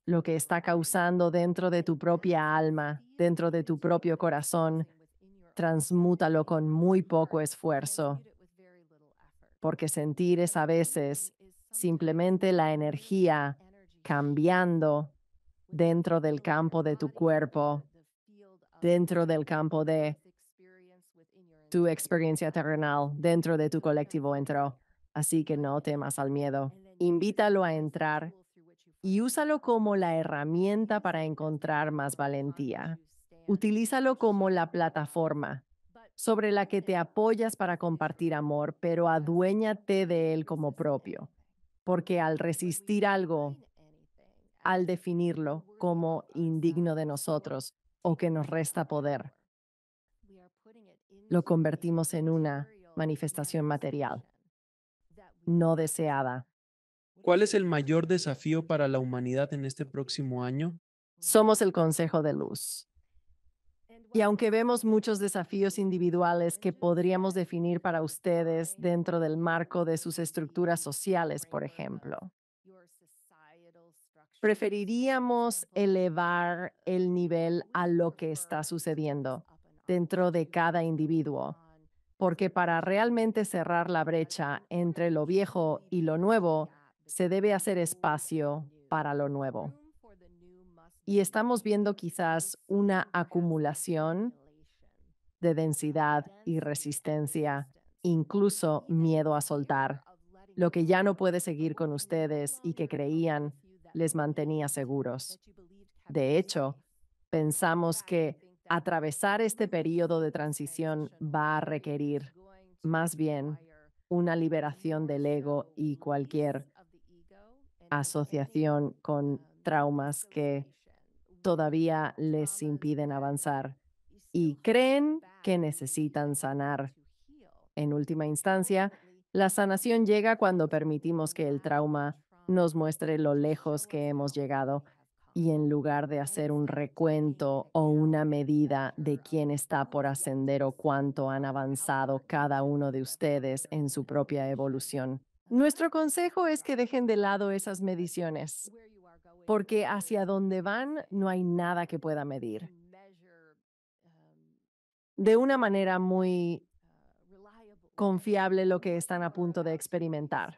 lo que está causando dentro de tu propia alma, dentro de tu propio corazón, transmútalo con muy poco esfuerzo, porque sentir es a veces simplemente la energía cambiando dentro del campo de tu cuerpo, dentro del campo de tu experiencia terrenal, dentro de tu colectivo entero. Así que no temas al miedo. Invítalo a entrar y úsalo como la herramienta para encontrar más valentía. Utilízalo como la plataforma sobre la que te apoyas para compartir amor, pero aduéñate de él como propio, porque al resistir algo, al definirlo como indigno de nosotros o que nos resta poder, lo convertimos en una manifestación material, no deseada. ¿Cuál es el mayor desafío para la humanidad en este próximo año? Somos el Consejo de Luz. Y aunque vemos muchos desafíos individuales que podríamos definir para ustedes dentro del marco de sus estructuras sociales, por ejemplo, preferiríamos elevar el nivel a lo que está sucediendo dentro de cada individuo, porque para realmente cerrar la brecha entre lo viejo y lo nuevo, se debe hacer espacio para lo nuevo. Y estamos viendo quizás una acumulación de densidad y resistencia, incluso miedo a soltar, lo que ya no puede seguir con ustedes y que creían les mantenía seguros. De hecho, pensamos que atravesar este periodo de transición va a requerir, más bien, una liberación del ego y cualquier asociación con traumas que todavía les impiden avanzar y creen que necesitan sanar. En última instancia, la sanación llega cuando permitimos que el trauma nos muestre lo lejos que hemos llegado y en lugar de hacer un recuento o una medida de quién está por ascender o cuánto han avanzado cada uno de ustedes en su propia evolución. Nuestro consejo es que dejen de lado esas mediciones, porque hacia donde van no hay nada que pueda medir. De una manera muy confiable lo que están a punto de experimentar.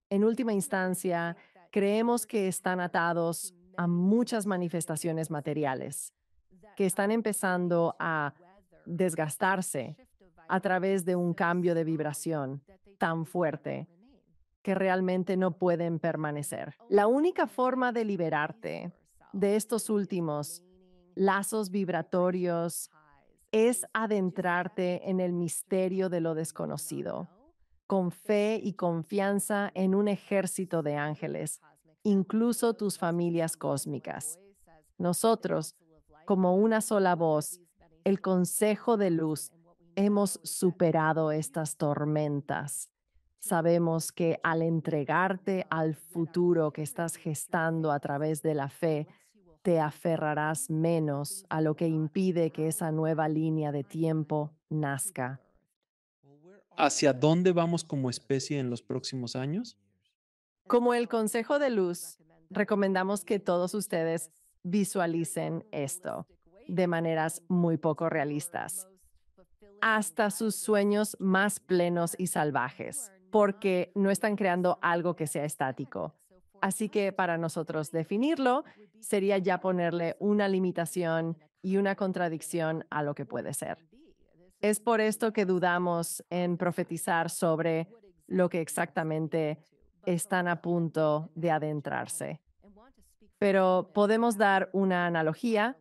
En última instancia, creemos que están atados a muchas manifestaciones materiales, que están empezando a desgastarse a través de un cambio de vibración tan fuerte que realmente no pueden permanecer. La única forma de liberarte de estos últimos lazos vibratorios es adentrarte en el misterio de lo desconocido, con fe y confianza en un ejército de ángeles, incluso tus familias cósmicas. Nosotros, como una sola voz, el Consejo de Luz, hemos superado estas tormentas. Sabemos que al entregarte al futuro que estás gestando a través de la fe, te aferrarás menos a lo que impide que esa nueva línea de tiempo nazca. ¿Hacia dónde vamos como especie en los próximos años? Como el Consejo de Luz, recomendamos que todos ustedes visualicen esto de maneras muy poco realistas, hasta sus sueños más plenos y salvajes, porque no están creando algo que sea estático. Así que para nosotros definirlo sería ya ponerle una limitación y una contradicción a lo que puede ser. Es por esto que dudamos en profetizar sobre lo que exactamente están a punto de adentrarse. Pero podemos dar una analogía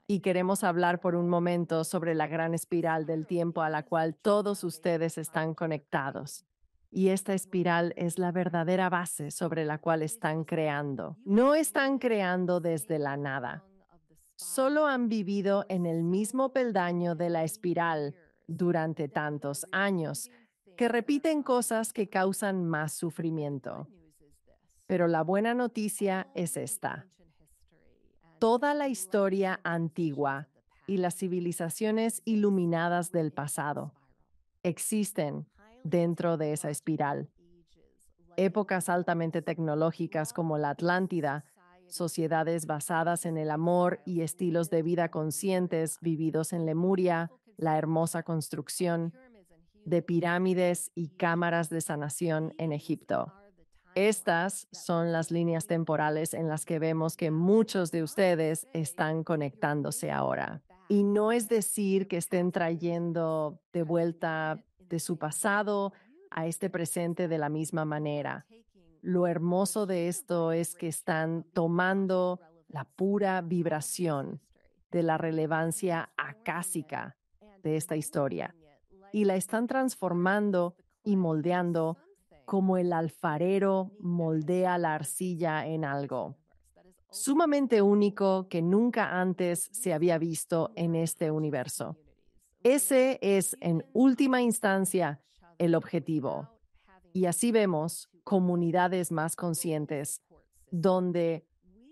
y queremos hablar por un momento sobre la gran espiral del tiempo a la cual todos ustedes están conectados. Y esta espiral es la verdadera base sobre la cual están creando. No están creando desde la nada. Solo han vivido en el mismo peldaño de la espiral durante tantos años, que repiten cosas que causan más sufrimiento. Pero la buena noticia es esta. Toda la historia antigua y las civilizaciones iluminadas del pasado existen dentro de esa espiral. Épocas altamente tecnológicas como la Atlántida, sociedades basadas en el amor y estilos de vida conscientes vividos en Lemuria, la hermosa construcción de pirámides y cámaras de sanación en Egipto. Estas son las líneas temporales en las que vemos que muchos de ustedes están conectándose ahora. Y no es decir que estén trayendo de vuelta de su pasado a este presente de la misma manera. Lo hermoso de esto es que están tomando la pura vibración de la relevancia acásica de esta historia y la están transformando y moldeando como el alfarero moldea la arcilla en algo sumamente único que nunca antes se había visto en este universo. Ese es, en última instancia, el objetivo. Y así vemos comunidades más conscientes, donde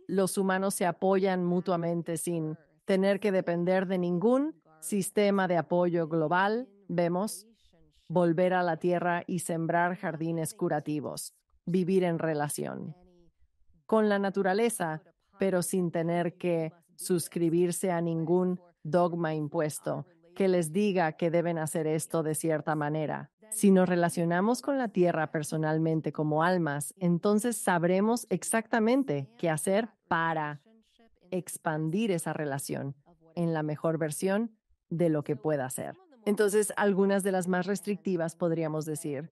los humanos se apoyan mutuamente sin tener que depender de ningún sistema de apoyo global. Vemos volver a la tierra y sembrar jardines curativos, vivir en relación con la naturaleza, pero sin tener que suscribirse a ningún dogma impuesto que les diga que deben hacer esto de cierta manera. Si nos relacionamos con la tierra personalmente como almas, entonces sabremos exactamente qué hacer para expandir esa relación en la mejor versión de lo que pueda ser. Entonces, algunas de las más restrictivas podríamos decir,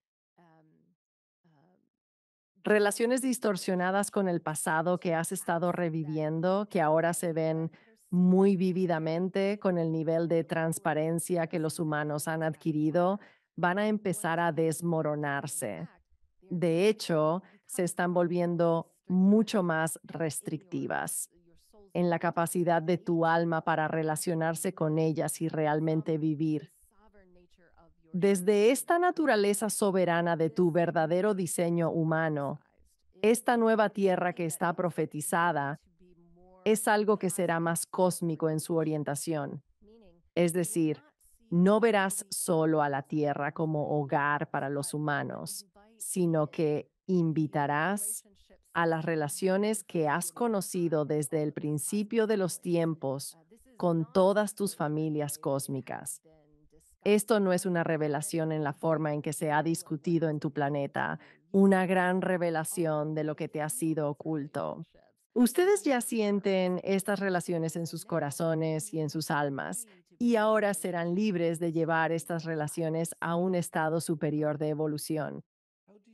relaciones distorsionadas con el pasado que has estado reviviendo, que ahora se ven muy vívidamente con el nivel de transparencia que los humanos han adquirido, van a empezar a desmoronarse. De hecho, se están volviendo mucho más restrictivas en la capacidad de tu alma para relacionarse con ellas y realmente vivir. Desde esta naturaleza soberana de tu verdadero diseño humano, esta nueva tierra que está profetizada es algo que será más cósmico en su orientación. Es decir, no verás solo a la tierra como hogar para los humanos, sino que invitarás a las relaciones que has conocido desde el principio de los tiempos con todas tus familias cósmicas. Esto no es una revelación en la forma en que se ha discutido en tu planeta, una gran revelación de lo que te ha sido oculto. Ustedes ya sienten estas relaciones en sus corazones y en sus almas, y ahora serán libres de llevar estas relaciones a un estado superior de evolución.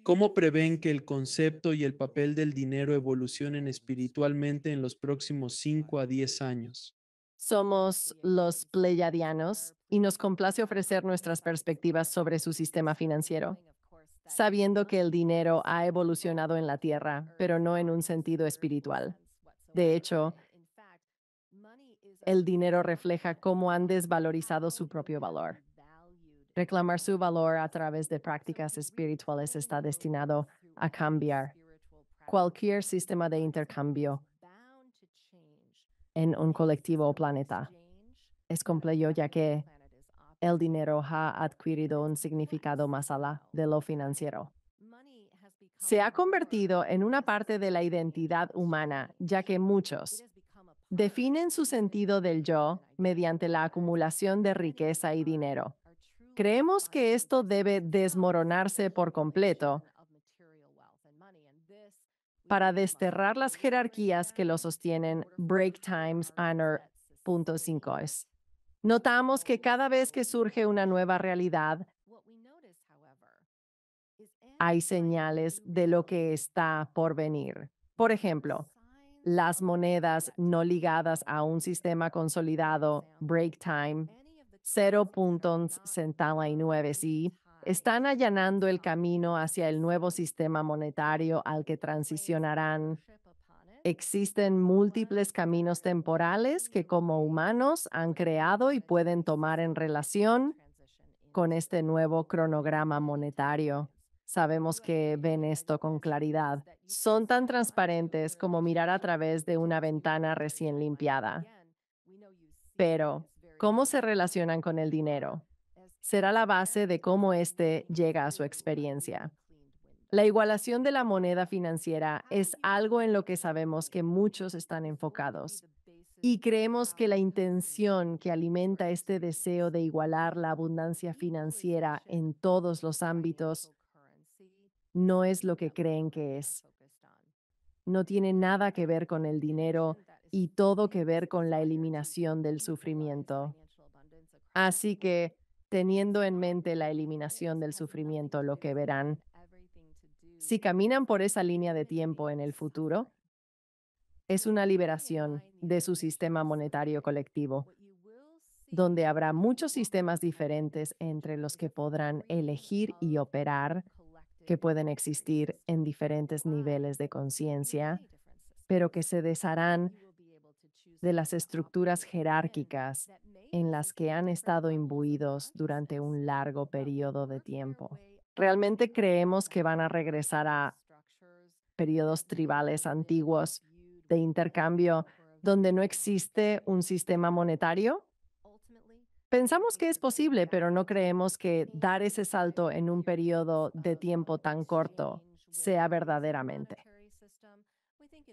¿Cómo prevén que el concepto y el papel del dinero evolucionen espiritualmente en los próximos 5 a 10 años? Somos los Pleiadianos y nos complace ofrecer nuestras perspectivas sobre su sistema financiero, sabiendo que el dinero ha evolucionado en la Tierra, pero no en un sentido espiritual. De hecho, el dinero refleja cómo han desvalorizado su propio valor. Reclamar su valor a través de prácticas espirituales está destinado a cambiar cualquier sistema de intercambio en un colectivo o planeta. Es complejo ya que el dinero ha adquirido un significado más allá de lo financiero. Se ha convertido en una parte de la identidad humana, ya que muchos definen su sentido del yo mediante la acumulación de riqueza y dinero. Creemos que esto debe desmoronarse por completo para desterrar las jerarquías que lo sostienen. Break Times Honor .5 es. Notamos que cada vez que surge una nueva realidad, hay señales de lo que está por venir. Por ejemplo, las monedas no ligadas a un sistema consolidado, break time, 0.69 sí, están allanando el camino hacia el nuevo sistema monetario al que transicionarán. Existen múltiples caminos temporales que como humanos han creado y pueden tomar en relación con este nuevo cronograma monetario. Sabemos que ven esto con claridad. Son tan transparentes como mirar a través de una ventana recién limpiada. Pero, ¿cómo se relacionan con el dinero? Será la base de cómo éste llega a su experiencia. La igualación de la moneda financiera es algo en lo que sabemos que muchos están enfocados. Y creemos que la intención que alimenta este deseo de igualar la abundancia financiera en todos los ámbitos no es lo que creen que es. No tiene nada que ver con el dinero y todo que ver con la eliminación del sufrimiento. Así que, teniendo en mente la eliminación del sufrimiento, lo que verán, si caminan por esa línea de tiempo en el futuro, es una liberación de su sistema monetario colectivo, donde habrá muchos sistemas diferentes entre los que podrán elegir y operar, que pueden existir en diferentes niveles de conciencia, pero que se desharán de las estructuras jerárquicas en las que han estado imbuidos durante un largo periodo de tiempo. ¿Realmente creemos que van a regresar a periodos tribales antiguos de intercambio donde no existe un sistema monetario? Pensamos que es posible, pero no creemos que dar ese salto en un periodo de tiempo tan corto sea verdaderamente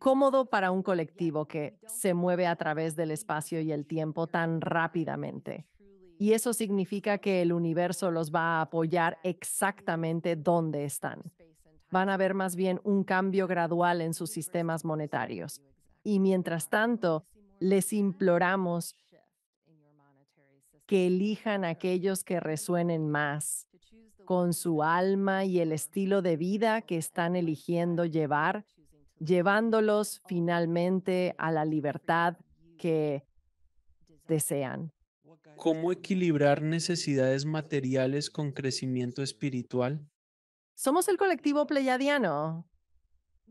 cómodo para un colectivo que se mueve a través del espacio y el tiempo tan rápidamente. Y eso significa que el universo los va a apoyar exactamente donde están. Van a ver más bien un cambio gradual en sus sistemas monetarios. Y mientras tanto, les imploramos que elijan aquellos que resuenen más con su alma y el estilo de vida que están eligiendo llevar, llevándolos finalmente a la libertad que desean. ¿Cómo equilibrar necesidades materiales con crecimiento espiritual? Somos el colectivo pleyadiano.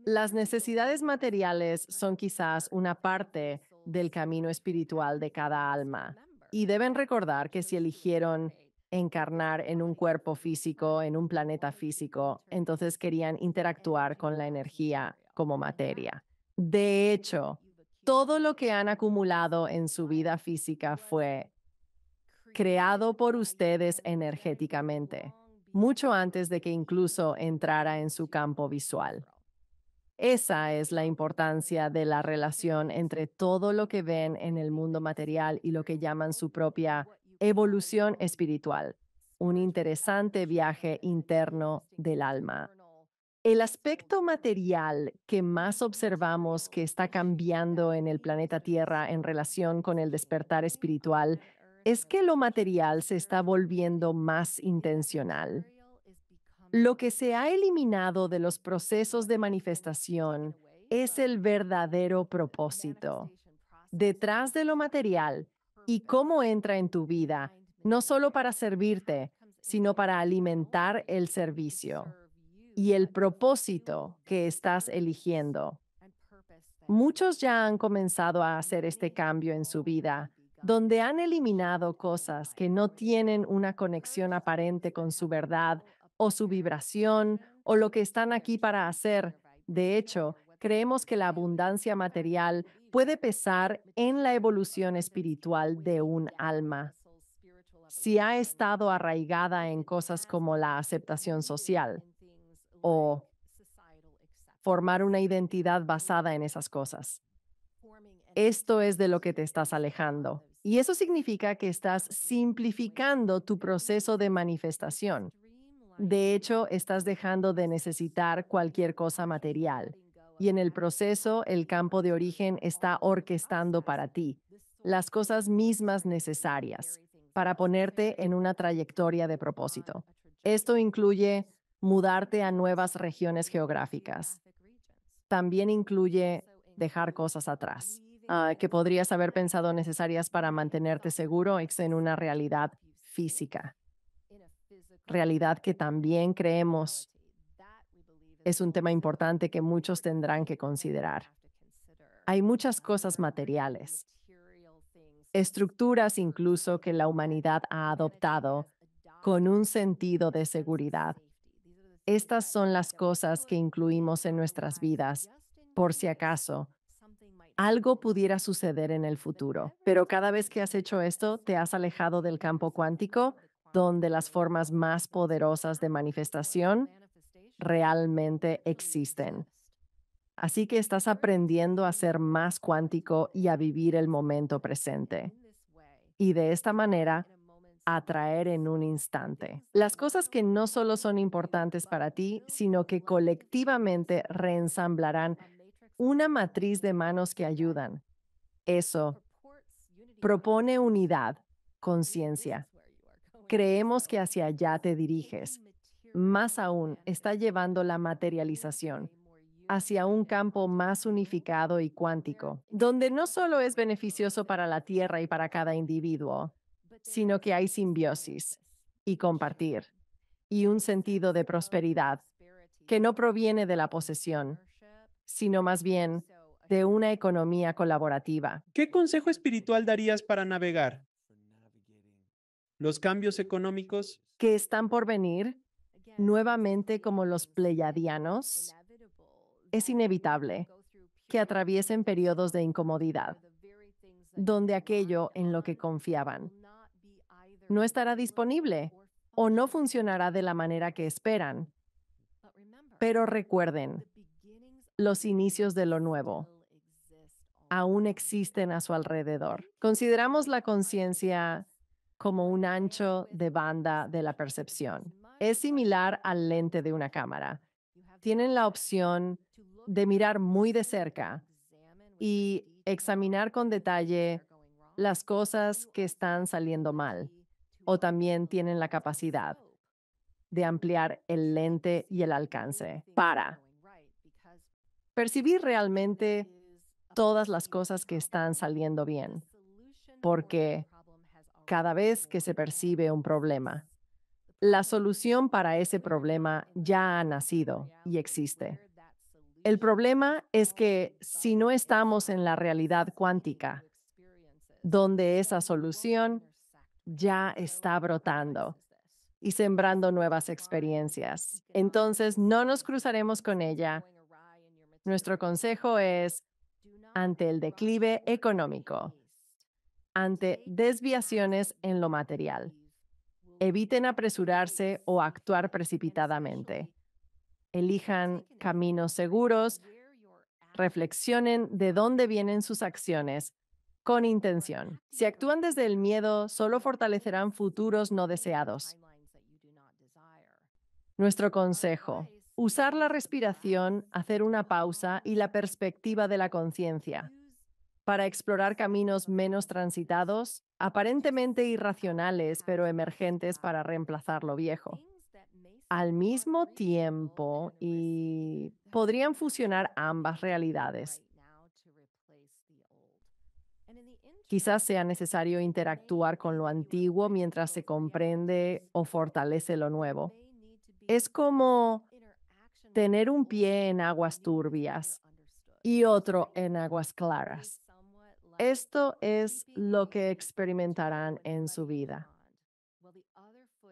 Las necesidades materiales son quizás una parte del camino espiritual de cada alma y deben recordar que si eligieron encarnar en un cuerpo físico, en un planeta físico, entonces querían interactuar con la energía como materia. De hecho, todo lo que han acumulado en su vida física fue creado por ustedes energéticamente. mucho antes de que incluso entrara en su campo visual. Esa es la importancia de la relación entre todo lo que ven en el mundo material y lo que llaman su propia evolución espiritual, un interesante viaje interno del alma. El aspecto material que más observamos que está cambiando en el planeta Tierra en relación con el despertar espiritual es que lo material se está volviendo más intencional. Lo que se ha eliminado de los procesos de manifestación es el verdadero propósito. Detrás de lo material y cómo entra en tu vida, no solo para servirte, sino para alimentar el servicio y el propósito que estás eligiendo. Muchos ya han comenzado a hacer este cambio en su vida, donde han eliminado cosas que no tienen una conexión aparente con su verdad o su vibración o lo que están aquí para hacer. De hecho, creemos que la abundancia material puede pesar en la evolución espiritual de un alma si ha estado arraigada en cosas como la aceptación social o formar una identidad basada en esas cosas. Esto es de lo que te estás alejando. Y eso significa que estás simplificando tu proceso de manifestación. De hecho, estás dejando de necesitar cualquier cosa material. Y en el proceso, el campo de origen está orquestando para ti las cosas mismas necesarias para ponerte en una trayectoria de propósito. Esto incluye mudarte a nuevas regiones geográficas. También incluye dejar cosas atrás, que podrías haber pensado necesarias para mantenerte seguro en una realidad física, realidad que también creemos es un tema importante que muchos tendrán que considerar. Hay muchas cosas materiales, estructuras incluso que la humanidad ha adoptado con un sentido de seguridad. Estas son las cosas que incluimos en nuestras vidas, por si acaso algo pudiera suceder en el futuro. Pero cada vez que has hecho esto, te has alejado del campo cuántico, donde las formas más poderosas de manifestación realmente existen. Así que estás aprendiendo a ser más cuántico y a vivir el momento presente. Y de esta manera, atraer en un instante las cosas que no solo son importantes para ti, sino que colectivamente reensamblarán una matriz de manos que ayudan. Eso propone unidad, conciencia. Creemos que hacia allá te diriges. Más aún, está llevando la materialización hacia un campo más unificado y cuántico, donde no solo es beneficioso para la Tierra y para cada individuo, sino que hay simbiosis y compartir y un sentido de prosperidad que no proviene de la posesión, sino más bien de una economía colaborativa. ¿Qué consejo espiritual darías para navegar los cambios económicos? Que están por venir, nuevamente como los pleyadianos, es inevitable que atraviesen periodos de incomodidad, donde aquello en lo que confiaban no estará disponible o no funcionará de la manera que esperan. Pero recuerden, los inicios de lo nuevo aún existen a su alrededor. Consideramos la conciencia como un ancho de banda de la percepción. Es similar al lente de una cámara. Tienen la opción de mirar muy de cerca y examinar con detalle las cosas que están saliendo mal. O también tienen la capacidad de ampliar el lente y el alcance para percibir realmente todas las cosas que están saliendo bien. Porque cada vez que se percibe un problema, la solución para ese problema ya ha nacido y existe. El problema es que si no estamos en la realidad cuántica, donde esa solución ya está brotando y sembrando nuevas experiencias, entonces no nos cruzaremos con ella. Nuestro consejo es, ante el declive económico, ante desviaciones en lo material, Eviten apresurarse o actuar precipitadamente. Elijan caminos seguros, reflexionen de dónde vienen sus acciones con intención. Si actúan desde el miedo, solo fortalecerán futuros no deseados. Nuestro consejo: usar la respiración, hacer una pausa y la perspectiva de la conciencia para explorar caminos menos transitados, aparentemente irracionales, pero emergentes para reemplazar lo viejo. Al mismo tiempo, y podrían fusionar ambas realidades. Quizás sea necesario interactuar con lo antiguo mientras se comprende o fortalece lo nuevo. Es como tener un pie en aguas turbias y otro en aguas claras. Esto es lo que experimentarán en su vida.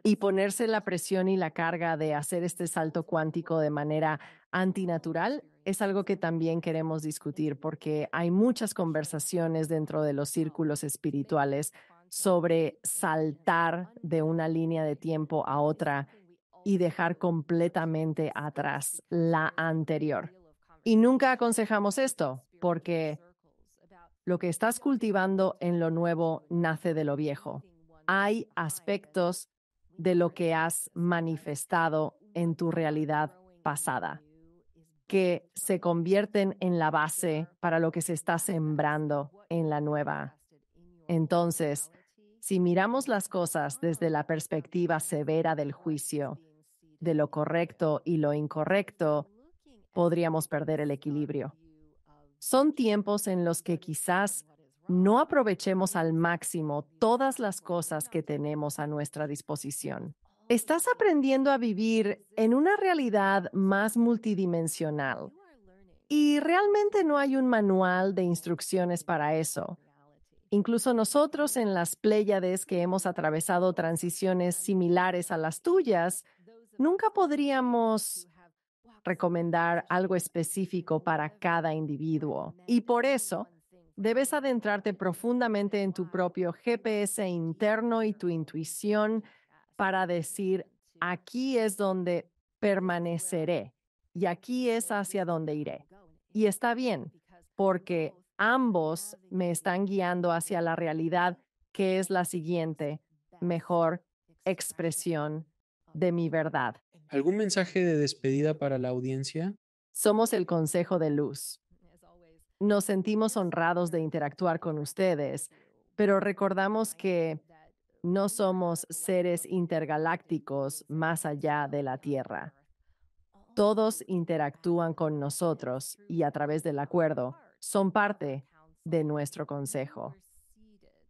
Y ponerse la presión y la carga de hacer este salto cuántico de manera antinatural es algo que también queremos discutir porque hay muchas conversaciones dentro de los círculos espirituales sobre saltar de una línea de tiempo a otra y dejar completamente atrás la anterior. Y nunca aconsejamos esto porque lo que estás cultivando en lo nuevo nace de lo viejo. Hay aspectos de lo que has manifestado en tu realidad pasada que se convierten en la base para lo que se está sembrando en la nueva. Entonces, si miramos las cosas desde la perspectiva severa del juicio, de lo correcto y lo incorrecto, podríamos perder el equilibrio. Son tiempos en los que quizás no aprovechemos al máximo todas las cosas que tenemos a nuestra disposición. Estás aprendiendo a vivir en una realidad más multidimensional y realmente no hay un manual de instrucciones para eso. Incluso nosotros en las Pléyades que hemos atravesado transiciones similares a las tuyas, nunca podríamos recomendar algo específico para cada individuo. Y por eso, debes adentrarte profundamente en tu propio GPS interno y tu intuición para decir, aquí es donde permaneceré y aquí es hacia donde iré. Y está bien, porque ambos me están guiando hacia la realidad que es la siguiente, mejor expresión de mi verdad. ¿Algún mensaje de despedida para la audiencia? Somos el Consejo de Luz. Nos sentimos honrados de interactuar con ustedes, pero recordamos que no somos seres intergalácticos más allá de la Tierra. Todos interactúan con nosotros y a través del acuerdo son parte de nuestro consejo.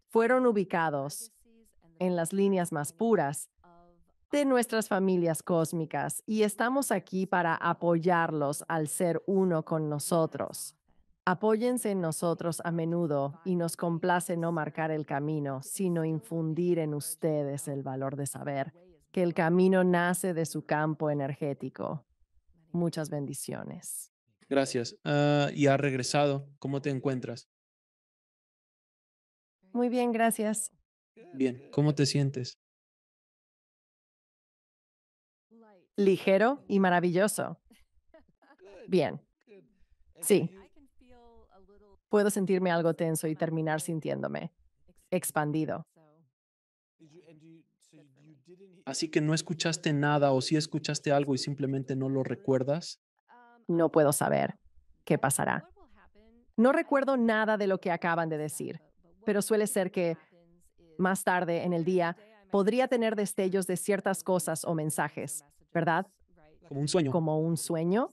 Fueron ubicados en las líneas más puras de nuestras familias cósmicas y estamos aquí para apoyarlos al ser uno con nosotros. Apóyense en nosotros a menudo y nos complace no marcar el camino, sino infundir en ustedes el valor de saber que el camino nace de su campo energético. Muchas bendiciones. Gracias. Y ha regresado. ¿Cómo te encuentras? Muy bien, gracias. Bien. ¿Cómo te sientes? Ligero y maravilloso. Bien, sí. Puedo sentirme algo tenso y terminar sintiéndome expandido. Así que no escuchaste nada o si escuchaste algo y simplemente no lo recuerdas. No puedo saber qué pasará. No recuerdo nada de lo que acaban de decir, pero suele ser que más tarde en el día podría tener destellos de ciertas cosas o mensajes, ¿verdad? Como un sueño. ¿Como un sueño?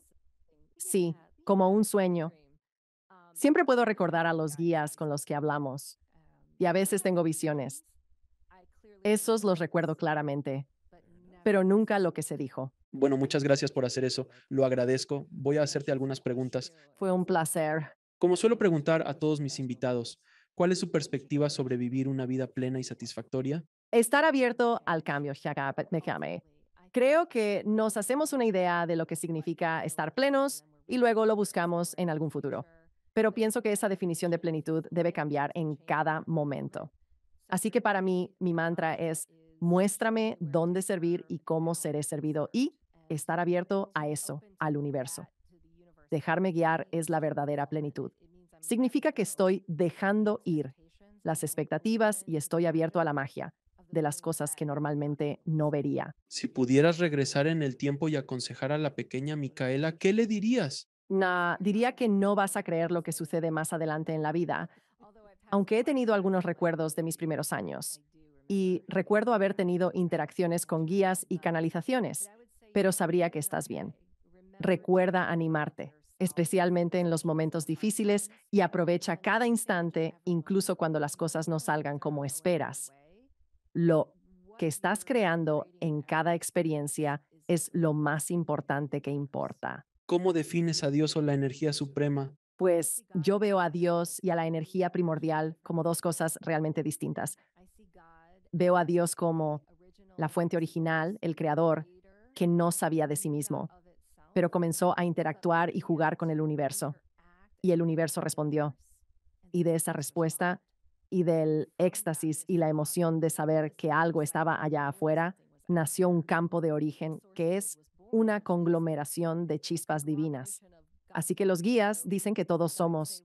Sí, como un sueño. Siempre puedo recordar a los guías con los que hablamos y a veces tengo visiones. Esos los recuerdo claramente, pero nunca lo que se dijo. Bueno, muchas gracias por hacer eso. Lo agradezco. Voy a hacerte algunas preguntas. Fue un placer. Como suelo preguntar a todos mis invitados, ¿cuál es su perspectiva sobre vivir una vida plena y satisfactoria? Estar abierto al cambio, Shaka. Creo que nos hacemos una idea de lo que significa estar plenos y luego lo buscamos en algún futuro. Pero pienso que esa definición de plenitud debe cambiar en cada momento. Así que para mí, mi mantra es Muéstrame dónde servir y cómo seré servido y estar abierto a eso, al universo. Dejarme guiar es la verdadera plenitud. Significa que estoy dejando ir las expectativas y estoy abierto a la magia de las cosas que normalmente no vería. Si pudieras regresar en el tiempo y aconsejar a la pequeña Micaela, ¿qué le dirías? Diría que no vas a creer lo que sucede más adelante en la vida, aunque he tenido algunos recuerdos de mis primeros años. Y recuerdo haber tenido interacciones con guías y canalizaciones, pero sabría que estás bien. Recuerda animarte, especialmente en los momentos difíciles, y aprovecha cada instante, incluso cuando las cosas no salgan como esperas. Lo que estás creando en cada experiencia es lo más importante que importa. ¿Cómo defines a Dios o la energía suprema? Pues yo veo a Dios y a la energía primordial como dos cosas realmente distintas. Veo a Dios como la fuente original, el creador, que no sabía de sí mismo, pero comenzó a interactuar y jugar con el universo. Y el universo respondió. Y de esa respuesta y del éxtasis y la emoción de saber que algo estaba allá afuera, nació un campo de origen que es una conglomeración de chispas divinas. Así que los guías dicen que todos somos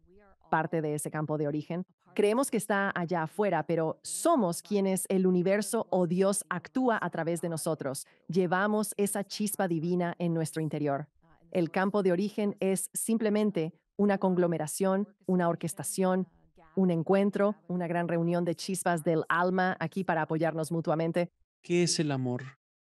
parte de ese campo de origen. Creemos que está allá afuera, pero somos quienes el universo o Dios actúa a través de nosotros. Llevamos esa chispa divina en nuestro interior. El campo de origen es simplemente una conglomeración, una orquestación, un encuentro, una gran reunión de chispas del alma aquí para apoyarnos mutuamente. ¿Qué es el amor?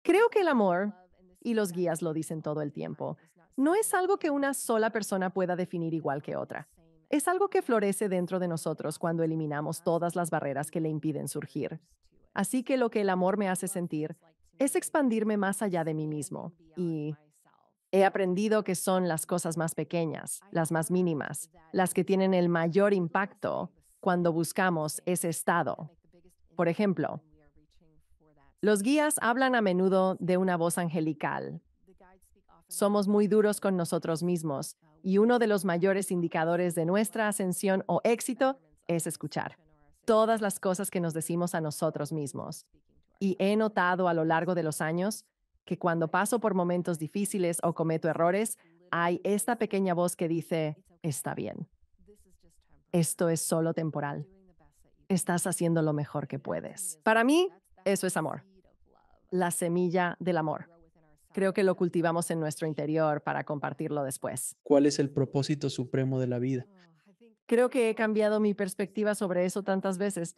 Creo que el amor, y los guías lo dicen todo el tiempo, no es algo que una sola persona pueda definir igual que otra. Es algo que florece dentro de nosotros cuando eliminamos todas las barreras que le impiden surgir. Así que lo que el amor me hace sentir es expandirme más allá de mí mismo. Y he aprendido que son las cosas más pequeñas, las más mínimas, las que tienen el mayor impacto cuando buscamos ese estado. Por ejemplo, los guías hablan a menudo de una voz angelical. Somos muy duros con nosotros mismos y uno de los mayores indicadores de nuestra ascensión o éxito es escuchar todas las cosas que nos decimos a nosotros mismos. Y he notado a lo largo de los años que cuando paso por momentos difíciles o cometo errores, hay esta pequeña voz que dice, está bien, esto es solo temporal, estás haciendo lo mejor que puedes. Para mí, eso es amor, la semilla del amor. Creo que lo cultivamos en nuestro interior para compartirlo después. ¿Cuál es el propósito supremo de la vida? Creo que he cambiado mi perspectiva sobre eso tantas veces.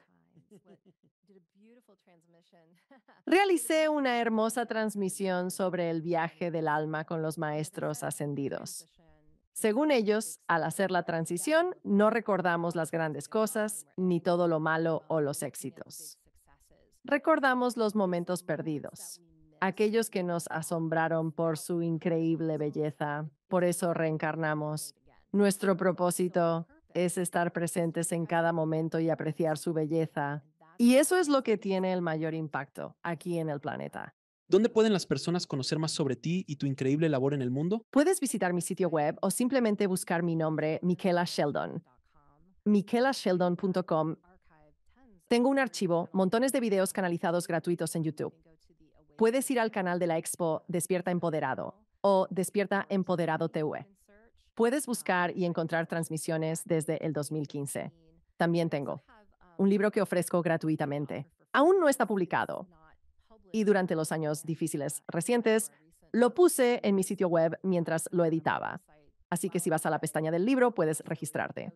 Realicé una hermosa transmisión sobre el viaje del alma con los maestros ascendidos. Según ellos, al hacer la transición, no recordamos las grandes cosas, ni todo lo malo o los éxitos. Recordamos los momentos perdidos, aquellos que nos asombraron por su increíble belleza. Por eso reencarnamos. Nuestro propósito es estar presentes en cada momento y apreciar su belleza. Y eso es lo que tiene el mayor impacto aquí en el planeta. ¿Dónde pueden las personas conocer más sobre ti y tu increíble labor en el mundo? Puedes visitar mi sitio web o simplemente buscar mi nombre, Michaela Sheldon. michaelasheldon.com. Tengo un archivo, montones de videos canalizados gratuitos en YouTube. Puedes ir al canal de la expo Despierta Empoderado o Despierta Empoderado TV. Puedes buscar y encontrar transmisiones desde el 2015. También tengo un libro que ofrezco gratuitamente. Aún no está publicado. Y durante los años difíciles recientes, lo puse en mi sitio web mientras lo editaba. Así que si vas a la pestaña del libro, puedes registrarte.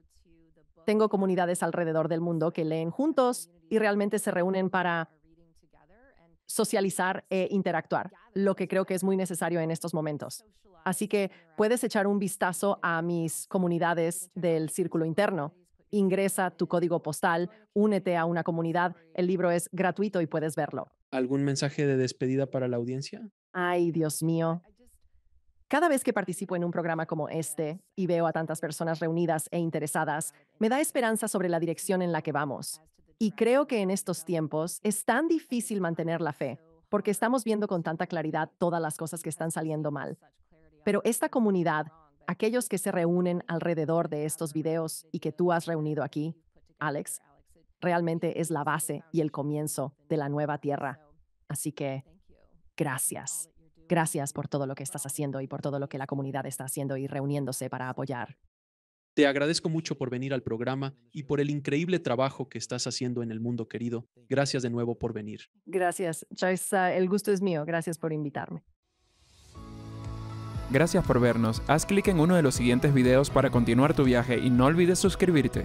Tengo comunidades alrededor del mundo que leen juntos y realmente se reúnen para socializar e interactuar, lo que creo que es muy necesario en estos momentos. Así que puedes echar un vistazo a mis comunidades del círculo interno. Ingresa tu código postal, únete a una comunidad, el libro es gratuito y puedes verlo. ¿Algún mensaje de despedida para la audiencia? Ay, Dios mío. Cada vez que participo en un programa como este y veo a tantas personas reunidas e interesadas, me da esperanza sobre la dirección en la que vamos. Y creo que en estos tiempos es tan difícil mantener la fe, porque estamos viendo con tanta claridad todas las cosas que están saliendo mal. Pero esta comunidad, aquellos que se reúnen alrededor de estos videos y que tú has reunido aquí, Alex, realmente es la base y el comienzo de la nueva tierra. Así que gracias. Gracias por todo lo que estás haciendo y por todo lo que la comunidad está haciendo y reuniéndose para apoyar. Te agradezco mucho por venir al programa y por el increíble trabajo que estás haciendo en el mundo, querido. Gracias de nuevo por venir. Gracias, Joyce. El gusto es mío. Gracias por invitarme. Gracias por vernos. Haz clic en uno de los siguientes videos para continuar tu viaje y no olvides suscribirte.